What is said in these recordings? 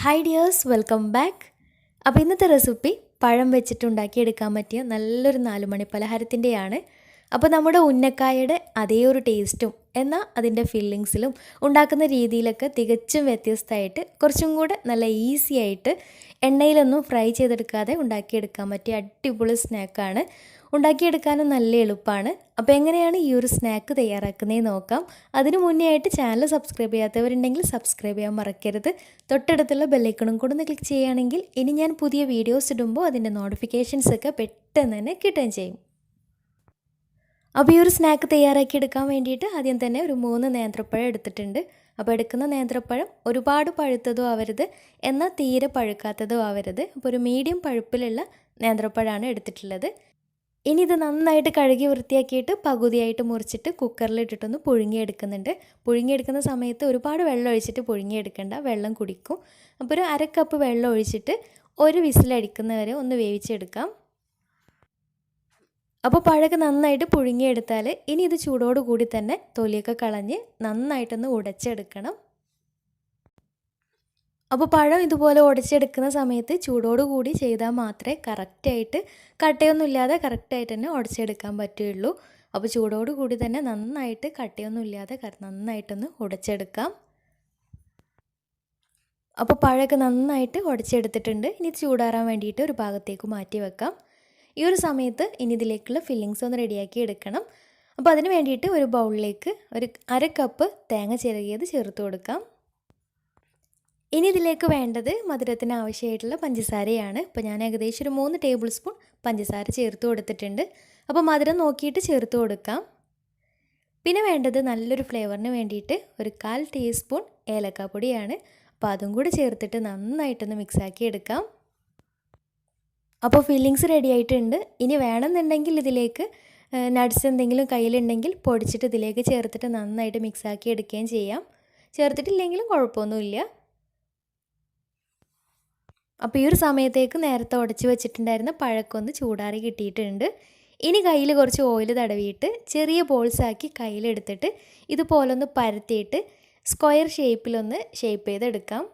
Hi dears, welcome back. അപ്പോൾ ഇന്നത്തെ recipe പഴം വെച്ചിട്ടുണ്ടാക്കിയെടുക്കാൻ പറ്റിയ നല്ലൊരു 4 മണി പലഹാരത്തിൻ്റെയാണ്. അപ്പോൾ നമ്മുടെ ഉന്നക്കായയുടെ അതേ ഒരു ടേസ്റ്റും എന്നാൽ അതിൻ്റെ ഫില്ലിങ്സിലും ഉണ്ടാക്കുന്ന രീതിയിലൊക്കെ തികച്ചും വ്യത്യസ്തമായിട്ട് കുറച്ചും കൂടെ നല്ല ഈസി ആയിട്ട് എണ്ണയിലൊന്നും ഫ്രൈ ചെയ്തെടുക്കാതെ ഉണ്ടാക്കിയെടുക്കാൻ പറ്റിയ അടിപൊളി സ്നാക്കാണ്. ഉണ്ടാക്കിയെടുക്കാനും നല്ല എളുപ്പമാണ്. അപ്പോൾ എങ്ങനെയാണ് ഈ ഒരു സ്നാക്ക് തയ്യാറാക്കുന്നതെന്ന് നോക്കാം. അതിനു മുന്നേ ആയിട്ട് ചാനൽ സബ്സ്ക്രൈബ് ചെയ്യാത്തവരുണ്ടെങ്കിൽ സബ്സ്ക്രൈബ് ചെയ്യാൻ മറക്കരുത്. തൊട്ടടുത്തുള്ള ബെല്ലൈക്കണും കൂടെ ഒന്ന് ക്ലിക്ക് ചെയ്യുകയാണെങ്കിൽ ഇനി ഞാൻ പുതിയ വീഡിയോസ് ഇടുമ്പോൾ അതിൻ്റെ നോട്ടിഫിക്കേഷൻസ് ഒക്കെ പെട്ടെന്ന് തന്നെ കിട്ടുകയും ചെയ്യും. അപ്പോൾ ഈ ഒരു സ്നാക്ക് തയ്യാറാക്കിയെടുക്കാൻ വേണ്ടിയിട്ട് ആദ്യം തന്നെ ഒരു 3 നേന്ത്രപ്പഴം എടുത്തിട്ടുണ്ട്. അപ്പോൾ എടുക്കുന്ന നേന്ത്രപ്പഴം ഒരുപാട് പഴുത്തതോ ആവരുത്, എന്നാൽ തീരെ പഴുക്കാത്തതോ ആവരുത്. അപ്പോൾ ഒരു മീഡിയം പഴുപ്പിലുള്ള നേന്ത്രപ്പഴമാണ് എടുത്തിട്ടുള്ളത്. ഇനി ഇത് നന്നായിട്ട് കഴുകി വൃത്തിയാക്കിയിട്ട് പകുതിയായിട്ട് മുറിച്ചിട്ട് കുക്കറിലിട്ടിട്ടൊന്ന് പുഴുങ്ങിയെടുക്കുന്നുണ്ട്. പുഴുങ്ങിയെടുക്കുന്ന സമയത്ത് ഒരുപാട് വെള്ളം ഒഴിച്ചിട്ട് പുഴുങ്ങിയെടുക്കേണ്ട, വെള്ളം കുടിക്കും. അപ്പോൾ ഒരു 1/2 കപ്പ് വെള്ളം ഒഴിച്ചിട്ട് ഒരു വിസിലടിക്കുന്നവരെ ഒന്ന് വേവിച്ചെടുക്കാം. അപ്പോൾ പഴമൊക്കെ നന്നായിട്ട് പുഴുങ്ങിയെടുത്താൽ ഇനി ഇത് ചൂടോടുകൂടി തന്നെ തൊലിയൊക്കെ കളഞ്ഞ് നന്നായിട്ടൊന്ന് ഉടച്ചെടുക്കണം. അപ്പോൾ പഴം ഇതുപോലെ ഉടച്ചെടുക്കുന്ന സമയത്ത് ചൂടോടുകൂടി ചെയ്താൽ മാത്രമേ കറക്റ്റായിട്ട് കട്ടയൊന്നുമില്ലാതെ കറക്റ്റായിട്ട് തന്നെ ഉടച്ചെടുക്കാൻ പറ്റുകയുള്ളൂ. അപ്പോൾ ചൂടോടുകൂടി തന്നെ നന്നായിട്ട് കട്ടയൊന്നുമില്ലാതെ നന്നായിട്ടൊന്ന് ഉടച്ചെടുക്കാം. അപ്പോൾ പഴമൊക്കെ നന്നായിട്ട് ഉടച്ചെടുത്തിട്ടുണ്ട്. ഇനി ചൂടാറാൻ വേണ്ടിയിട്ട് ഒരു ഭാഗത്തേക്ക് മാറ്റി വെക്കാം. ഈ ഒരു സമയത്ത് ഇനി ഇതിലേക്കുള്ള ഫില്ലിങ്സ് ഒന്ന് റെഡിയാക്കി എടുക്കണം. അപ്പോൾ അതിന് വേണ്ടിയിട്ട് ഒരു ബൗളിലേക്ക് ഒരു 1/2 കപ്പ് തേങ്ങ ചിരകിയത് ചേർത്ത് കൊടുക്കാം. ഇനി ഇതിലേക്ക് വേണ്ടത് മധുരത്തിന് ആവശ്യമായിട്ടുള്ള പഞ്ചസാരയാണ്. അപ്പോൾ ഞാൻ ഏകദേശം ഒരു 3 ടേബിൾ സ്പൂൺ പഞ്ചസാര ചേർത്ത് കൊടുത്തിട്ടുണ്ട്. അപ്പോൾ മധുരം നോക്കിയിട്ട് ചേർത്ത് കൊടുക്കാം. പിന്നെ വേണ്ടത് നല്ലൊരു ഫ്ലേവറിന് വേണ്ടിയിട്ട് ഒരു 1/4 ടീസ്പൂൺ ഏലക്കാപ്പൊടിയാണ്. അപ്പോൾ അതും കൂടി ചേർത്തിട്ട് നന്നായിട്ടൊന്ന് മിക്സാക്കി എടുക്കാം. അപ്പോൾ ഫില്ലിങ്സ് റെഡി ആയിട്ടുണ്ട്. ഇനി വേണമെന്നുണ്ടെങ്കിൽ ഇതിലേക്ക് നട്ട്സ് എന്തെങ്കിലും കയ്യിലുണ്ടെങ്കിൽ പൊടിച്ചിട്ട് ഇതിലേക്ക് ചേർത്തിട്ട് നന്നായിട്ട് മിക്സാക്കി എടുക്കുകയും ചെയ്യാം. ചേർത്തിട്ടില്ലെങ്കിലും കുഴപ്പമൊന്നുമില്ല. അപ്പോൾ ഈ ഒരു സമയത്തേക്ക് നേരത്തെ ഉടച്ച് വെച്ചിട്ടുണ്ടായിരുന്ന പഴക്കൊന്ന് ചൂടാറി കിട്ടിയിട്ടുണ്ട്. ഇനി കയ്യിൽ കുറച്ച് ഓയിൽ തടവിയിട്ട് ചെറിയ ബോൾസാക്കി കയ്യിലെടുത്തിട്ട് ഇതുപോലൊന്ന് പരത്തിയിട്ട് സ്ക്വയർ ഷേപ്പിലൊന്ന് ഷേപ്പ് ചെയ്തെടുക്കാം.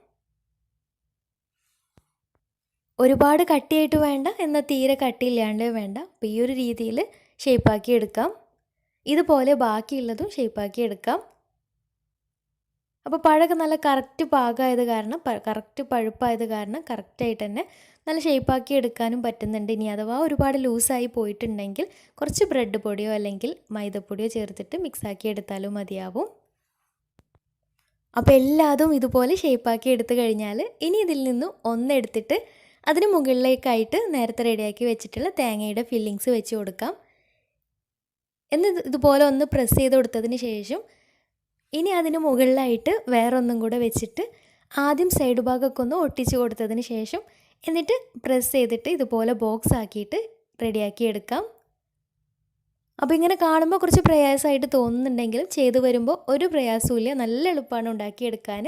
ഒരുപാട് കട്ടിയായിട്ട് വേണ്ട, എന്നാൽ തീരെ കട്ടിയില്ലാണ്ട് വേണ്ട. അപ്പോൾ ഈ ഒരു രീതിയിൽ ഷേപ്പാക്കി എടുക്കാം. ഇതുപോലെ ബാക്കിയുള്ളതും ഷേപ്പാക്കി എടുക്കാം. അപ്പോൾ പഴമൊക്കെ നല്ല കറക്റ്റ് പാകമായത് കാരണം, കറക്റ്റ് പഴുപ്പായത് കാരണം കറക്റ്റായിട്ട് തന്നെ നല്ല ഷേപ്പാക്കി എടുക്കാനും പറ്റുന്നുണ്ട്. ഇനി അഥവാ ഒരുപാട് ലൂസായി പോയിട്ടുണ്ടെങ്കിൽ കുറച്ച് ബ്രെഡ് പൊടിയോ അല്ലെങ്കിൽ മൈദപ്പൊടിയോ ചേർത്തിട്ട് മിക്സാക്കി എടുത്താലും മതിയാവും. അപ്പോൾ എല്ലാതും ഇതുപോലെ ഷേപ്പാക്കി എടുത്തു കഴിഞ്ഞാൽ ഇനി ഇതിൽ നിന്നും ഒന്നെടുത്തിട്ട് അതിന് മുകളിലേക്കായിട്ട് നേരത്തെ റെഡിയാക്കി വെച്ചിട്ടുള്ള തേങ്ങയുടെ ഫില്ലിങ്സ് വെച്ച് കൊടുക്കാം. ഇതുപോലെ ഒന്ന് പ്രസ് ചെയ്ത് കൊടുത്തതിന് ശേഷം ഇനി അതിന് മുകളിലായിട്ട് വേറൊന്നും കൂടെ വെച്ചിട്ട് ആദ്യം സൈഡ് ഭാഗമൊക്കെ ഒന്ന് ഒട്ടിച്ച് കൊടുത്തതിന് ശേഷം എന്നിട്ട് പ്രസ് ചെയ്തിട്ട് ഇതുപോലെ ബോക്സ് ആക്കിയിട്ട് റെഡിയാക്കി എടുക്കാം. അപ്പോൾ ഇങ്ങനെ കാണുമ്പോൾ കുറച്ച് പ്രയാസമായിട്ട് തോന്നുന്നുണ്ടെങ്കിലും ചെയ്തു വരുമ്പോൾ ഒരു പ്രയാസവും ഇല്ല, നല്ല എളുപ്പമാണ് ഉണ്ടാക്കിയെടുക്കാൻ.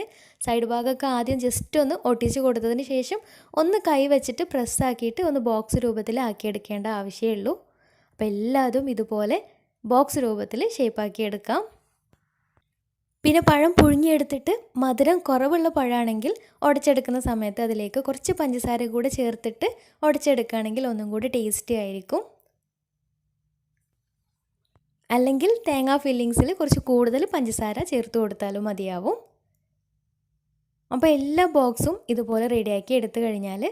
സൈഡ് ഭാഗമൊക്കെ ആദ്യം ജസ്റ്റ് ഒന്ന് ഒട്ടിച്ച് കൊടുത്തതിന് ശേഷം ഒന്ന് കൈ വെച്ചിട്ട് പ്രസ്സാക്കിയിട്ട് ഒന്ന് ബോക്സ് രൂപത്തിൽ ആക്കിയെടുക്കേണ്ട ആവശ്യമേ ഉള്ളൂ. അപ്പോൾ എല്ലാതും ഇതുപോലെ ബോക്സ് രൂപത്തിൽ ഷേപ്പാക്കിയെടുക്കാം. പിന്നെ പഴം പുഴുങ്ങിയെടുത്തിട്ട് മധുരം കുറവുള്ള പഴമാണെങ്കിൽ ഉടച്ചെടുക്കുന്ന സമയത്ത് അതിലേക്ക് കുറച്ച് പഞ്ചസാര കൂടെ ചേർത്തിട്ട് ഉടച്ചെടുക്കുകയാണെങ്കിൽ ഒന്നും കൂടി ടേസ്റ്റി ആയിരിക്കും. അല്ലെങ്കിൽ തേങ്ങാ ഫില്ലിങ്സിൽ കുറച്ച് കൂടുതൽ പഞ്ചസാര ചേർത്ത് കൊടുത്താലും മതിയാവും. അപ്പോൾ എല്ലാ ബോക്സും ഇതുപോലെ റെഡിയാക്കി എടുത്തു കഴിഞ്ഞാൽ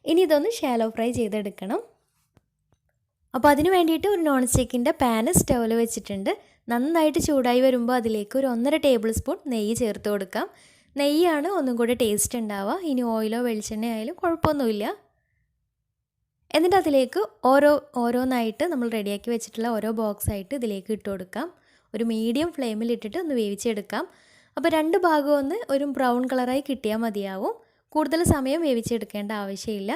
ഇനി ഇതൊന്ന് ഷാലോ ഫ്രൈ ചെയ്തെടുക്കണം. അപ്പോൾ അതിന് വേണ്ടിയിട്ട് ഒരു നോൺ സ്റ്റിക്കിൻ്റെ പാന് സ്റ്റൗവിൽ വെച്ചിട്ടുണ്ട്. നന്നായിട്ട് ചൂടായി വരുമ്പോൾ അതിലേക്ക് ഒരു 1.5 ടേബിൾ സ്പൂൺ നെയ്യ് ചേർത്ത് കൊടുക്കാം. നെയ്യാണ് ഒന്നും കൂടെ ടേസ്റ്റ് ഉണ്ടാവുക. ഇനി ഓയിലോ വെളിച്ചെണ്ണ ആയാലും കുഴപ്പമൊന്നുമില്ല. എന്നിട്ട് അതിലേക്ക് ഓരോന്നായിട്ട് നമ്മൾ റെഡിയാക്കി വെച്ചിട്ടുള്ള ഓരോ ബോക്സായിട്ട് ഇതിലേക്ക് ഇട്ട് കൊടുക്കാം. ഒരു മീഡിയം ഫ്ലെയിമിൽ ഇട്ടിട്ട് ഒന്ന് വേവിച്ചെടുക്കാം. അപ്പോൾ 2 ഭാഗവും ഒന്ന് ഒരു ബ്രൗൺ കളറായി കിട്ടിയാൽ മതിയാവും. കൂടുതൽ സമയം വേവിച്ചെടുക്കേണ്ട ആവശ്യമില്ല.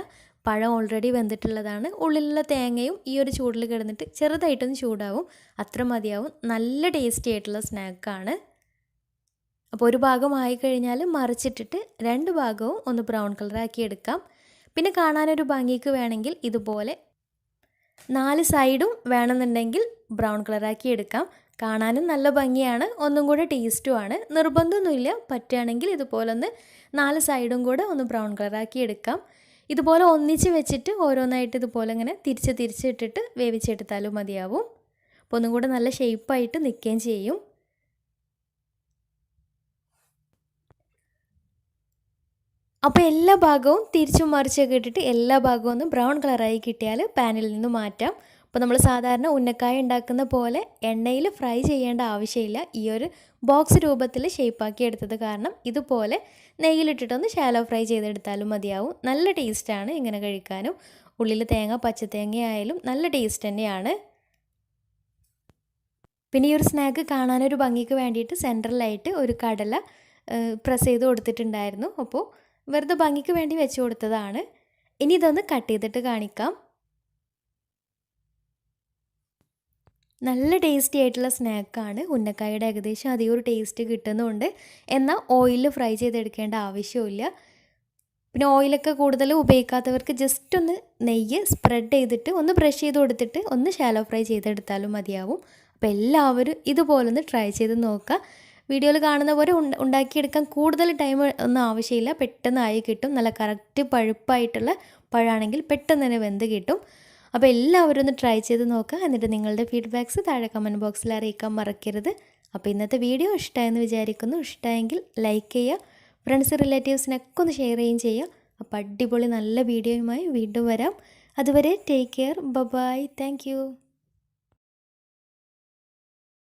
പഴം ഓൾറെഡി വെന്തിട്ടുള്ളതാണ്. ഉള്ളിലുള്ള തേങ്ങയും ഈ ഒരു ചൂടിൽ കിടന്നിട്ട് ചെറുതായിട്ടൊന്ന് ചൂടാവും, അത്ര മതിയാവും. നല്ല ടേസ്റ്റി ആയിട്ടുള്ള സ്നാക്കാണ്. അപ്പോൾ ഒരു ഭാഗം ആയിക്കഴിഞ്ഞാൽ മറിച്ചിട്ടിട്ട് 2 ഭാഗവും ഒന്ന് ബ്രൗൺ കളറാക്കി എടുക്കാം. പിന്നെ കാണാനൊരു ഭംഗിക്ക് വേണമെങ്കിൽ ഇതുപോലെ 4 സൈഡും വേണമെന്നുണ്ടെങ്കിൽ ബ്രൗൺ കളറാക്കി എടുക്കാം. കാണാനും നല്ല ഭംഗിയാണ്, ഒന്നും കൂടെ ടേസ്റ്റുമാണ്. നിർബന്ധമൊന്നുമില്ല, പറ്റുകയാണെങ്കിൽ ഇതുപോലെ ഒന്ന് 4 സൈഡും കൂടെ ഒന്ന് ബ്രൗൺ കളറാക്കി എടുക്കാം. ഇതുപോലെ ഒന്നിച്ച് വെച്ചിട്ട് ഓരോന്നായിട്ട് ഇതുപോലെ ഇങ്ങനെ തിരിച്ചിട്ടിട്ട് വേവിച്ചെടുത്താലും മതിയാവും. അപ്പോൾ ഒന്നും കൂടെ നല്ല ഷേപ്പായിട്ട് നിൽക്കുകയും ചെയ്യും. അപ്പോൾ എല്ലാ ഭാഗവും തിരിച്ചും മറിച്ചൊക്കെ ഇട്ടിട്ട് എല്ലാ ഭാഗവും ഒന്ന് ബ്രൗൺ കളറായി കിട്ടിയാൽ പാനിൽ നിന്ന് മാറ്റാം. അപ്പോൾ നമ്മൾ സാധാരണ ഉന്നക്കായ ഉണ്ടാക്കുന്ന പോലെ എണ്ണയിൽ ഫ്രൈ ചെയ്യേണ്ട ആവശ്യമില്ല. ഈ ഒരു ബോക്സ് രൂപത്തിൽ ഷേപ്പാക്കി എടുത്തത് കാരണം ഇതുപോലെ നെയ്യിലിട്ടിട്ടൊന്ന് ഷാലോ ഫ്രൈ ചെയ്തെടുത്താലും മതിയാവും. നല്ല ടേസ്റ്റാണ് ഇങ്ങനെ കഴിക്കാനും. ഉള്ളിൽ തേങ്ങ, പച്ചത്തേങ്ങ ആയാലും നല്ല ടേസ്റ്റ് തന്നെയാണ്. പിന്നെ ഈ ഒരു സ്നാക്ക് കാണാനൊരു ഭംഗിക്ക് വേണ്ടിയിട്ട് സെൻട്രലായിട്ട് ഒരു കടല പ്രസ് ചെയ്ത് കൊടുത്തിട്ടുണ്ടായിരുന്നു. അപ്പോൾ വെറുതെ ഭംഗിക്ക് വേണ്ടി വെച്ച് കൊടുത്തതാണ്. ഇനി ഇതൊന്ന് കട്ട് ചെയ്തിട്ട് കാണിക്കാം. നല്ല ടേസ്റ്റി ആയിട്ടുള്ള സ്നാക്കാണ്. ഉന്നക്കായയുടെ ഏകദേശം അതേ ഒരു ടേസ്റ്റ് കിട്ടുന്നുണ്ട്. എന്നാൽ ഓയിലിൽ ഫ്രൈ ചെയ്തെടുക്കേണ്ട ആവശ്യമില്ല. പിന്നെ ഓയിലൊക്കെ കൂടുതൽ ഉപയോഗിക്കാത്തവർക്ക് ജസ്റ്റ് ഒന്ന് നെയ്യ് സ്പ്രെഡ് ചെയ്തിട്ട് ഒന്ന് ബ്രഷ് ചെയ്ത് കൊടുത്തിട്ട് ഒന്ന് ഷാലോ ഫ്രൈ ചെയ്തെടുത്താലും മതിയാവും. അപ്പോൾ എല്ലാവരും ഇതുപോലൊന്ന് ട്രൈ ചെയ്ത് നോക്കുക. വീഡിയോയിൽ കാണുന്ന പോലെ ഉണ്ടാക്കിയെടുക്കാൻ കൂടുതൽ ടൈം ഒന്നും ആവശ്യമില്ല, പെട്ടെന്നായി കിട്ടും. നല്ല കറക്റ്റ് പഴുപ്പായിട്ടുള്ള പഴമാണെങ്കിൽ പെട്ടെന്ന് തന്നെ വെന്ത് കിട്ടും. അപ്പോൾ എല്ലാവരും ഒന്ന് ട്രൈ ചെയ്ത് നോക്കുക. എന്നിട്ട് നിങ്ങളുടെ ഫീഡ്ബാക്ക്സ് താഴെ കമൻറ്റ് ബോക്സിൽ അറിയിക്കാൻ മറക്കരുത്. അപ്പോൾ ഇന്നത്തെ വീഡിയോ ഇഷ്ടമായെന്ന് വിചാരിക്കുന്നു. ഇഷ്ടമായെങ്കിൽ ലൈക്ക് ചെയ്യുക, ഫ്രണ്ട്സ് റിലേറ്റീവ്സിനൊക്കെ ഒന്ന് ഷെയർ ചെയ്യുകയും ചെയ്യുക. അപ്പോൾ അടിപൊളി നല്ല വീഡിയോയുമായി വീണ്ടും വരാം. അതുവരെ take care, bye, thank U.